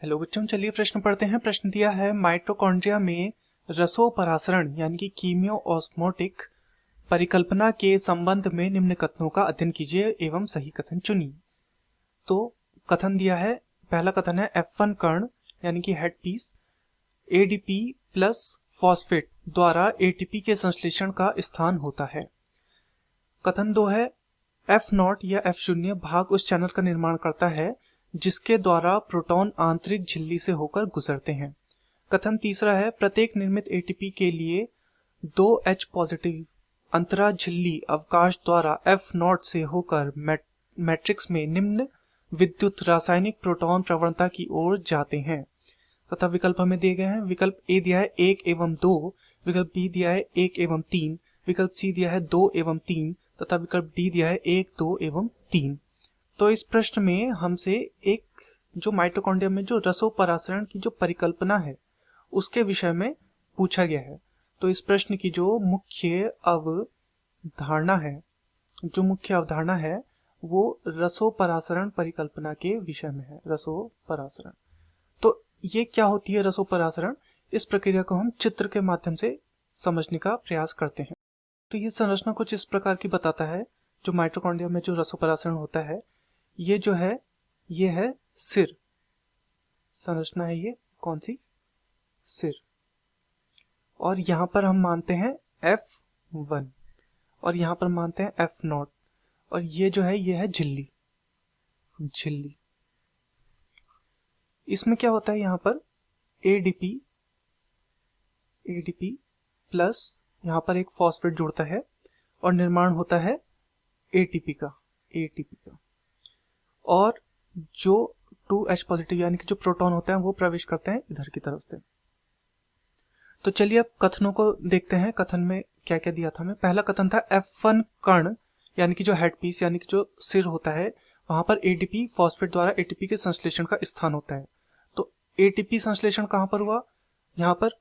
Hello बच्चों, चलिए प्रश्न पढ़ते हैं। प्रश्न दिया है माइटोकॉन्ड्रिया में रसोपरासरण यानी कि कीमियो-ऑस्मोटिक परिकल्पना के संबंध में निम्न कथनों का अध्ययन कीजिए एवं सही कथन चुनिए। तो कथन दिया है, पहला कथन है F1 कण यानी कि head piece ADP plus phosphate द्वारा ATP के संश्लेषण का स्थान होता है। कथन 2 है F0 या F0 भाग उस चैनल का निर्माण करता है जिसके द्वारा प्रोटॉन आंतरिक झिल्ली से होकर गुजरते हैं। कथन तीसरा है प्रत्येक निर्मित एटीपी के लिए 2H पॉजिटिव अंतरा झिल्ली अवकाश द्वारा F0 से होकर मैट्रिक्स में निम्न विद्युत रासायनिक प्रोटॉन प्रवणता की ओर जाते हैं तथा विकल्प हमें दिए गए हैं। विकल्प ए दिया है 1 एवं 2, विकल्प बी दिया है 1 एवं 3, विकल्प सी दिया है 2 एवं 3 तथा विकल्प डी दिया है 1, 2 एवं 3। तो इस प्रश्न में हमसे एक जो माइटोकॉन्ड्रिया में जो रसोपरासरण की जो परिकल्पना है उसके विषय में पूछा गया है। तो इस प्रश्न की जो मुख्य अवधारणा है वो रसोपरासरण परिकल्पना के विषय में है। रसोपरासरण, तो ये क्या होती है रसोपरासरण? इस प्रक्रिया को हम चित्र के माध्यम से समझने का प्रयास करते हैं। तो ये संरचना कुछ इस प्रकार की बताता है। जो माइटोकॉन्ड्रिया में जो रसोपरासरण होता है, ये जो है ये है सिर संरचना है। ये कौन सी? सिर। और यहां पर हम मानते हैं F1 और यहां पर मानते हैं F0 और ये जो है ये है झिल्ली। इसमें क्या होता है, यहां पर ADP प्लस यहां पर एक फॉस्फेट जुड़ता है और निर्माण होता है ATP का और जो 2H पॉजिटिव यानी कि जो प्रोटॉन होते हैं वो प्रवेश करते हैं इधर की तरफ से। तो चलिए अब कथनों को देखते हैं। कथन में क्या क्या दिया था हमें। पहला कथन था F1 कण यानी कि जो हेड पीस यानी कि जो सिर होता है वहां पर ADP फॉस्फेट द्वारा ATP के संश्लेषण का स्थान होता है। तो ATP संश्लेषण कहां पर हुआ? यहाँ पर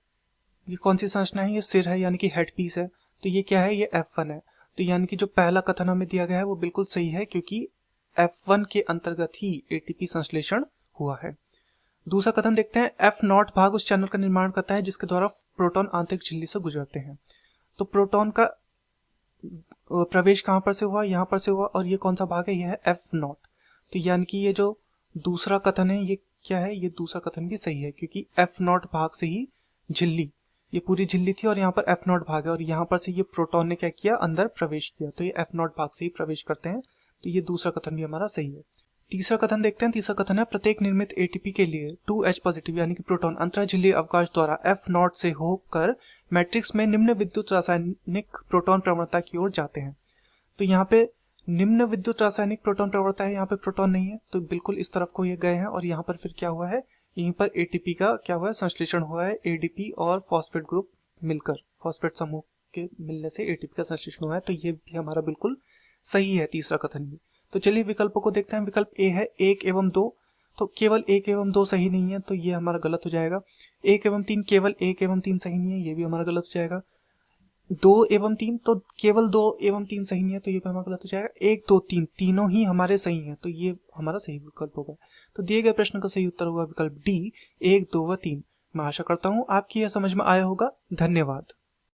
ये कौन सी संरचना है? ये सिर है यानी कि हेड पीस है। तो ये क्या है? ये F1 है। तो यानी कि जो पहला कथन हमें दिया गया है वो बिल्कुल सही है क्योंकि F1 के अंतर्गत ही ATP संश्लेषण हुआ है। दूसरा कथन देखते हैं F0 भाग उस चैनल का निर्माण करता है जिसके द्वारा प्रोटॉन आंतरिक झिल्ली से गुजरते हैं। तो प्रोटॉन का प्रवेश कहां पर से हुआ? यहां पर से हुआ। और ये कौन सा भाग है? ये है F0। तो यानी कि ये जो दूसरा कथन है ये क्या है? ये दूसरा कथन भी सही है क्योंकि F0 भाग से ही झिल्ली, ये पूरी झिल्ली थी और यहाँ पर F0 भाग है और यहाँ पर से ये प्रोटॉन ने क्या किया? अंदर प्रवेश किया। तो ये F0 भाग से ही प्रवेश करते हैं। तो ये दूसरा कथन भी हमारा सही है। तीसरा कथन देखते हैं। तीसरा कथन है प्रत्येक निर्मित ATP के लिए 2H पॉजिटिव यानी कि प्रोटॉन अंतरा झिल्ली अवकाश द्वारा F0 से होकर मैट्रिक्स में निम्न विद्युत रासायनिक प्रोटॉन प्रवणता की ओर जाते हैं। तो यहाँ पे निम्न विद्युत रासायनिक प्रोटॉन प्रवणता है, यहाँ पे प्रोटॉन नहीं है तो बिल्कुल इस तरफ को ये गए हैं और यहाँ पर फिर क्या हुआ है? यहीं पर ATP का क्या हुआ है? संश्लेषण हुआ है। ADP और फॉस्फेट ग्रुप मिलकर, फॉस्फेट समूह के मिलने से ATP का संश्लेषण हुआ है। तो ये भी हमारा बिल्कुल सही है तीसरा कथन भी। तो चलिए विकल्पों को देखते हैं। विकल्प ए है 1 एवं 2, तो केवल 1 एवं 2 सही नहीं है तो ये हमारा गलत हो जाएगा। 1 एवं 3, केवल 1 एवं 3 सही नहीं है, ये भी हमारा गलत हो जाएगा। 2 एवं 3, तो केवल 2 एवं 3 सही नहीं है तो ये भी हमारा गलत हो जाएगा। 1, 2, 3 तीनों ही हमारे सही हैं तो ये हमारा सही विकल्प होगा। तो दिए गए प्रश्न का सही उत्तर होगा विकल्प डी, 1, 2 व 3। मैं आशा करता हूं आपकी यह समझ में आया होगा। धन्यवाद।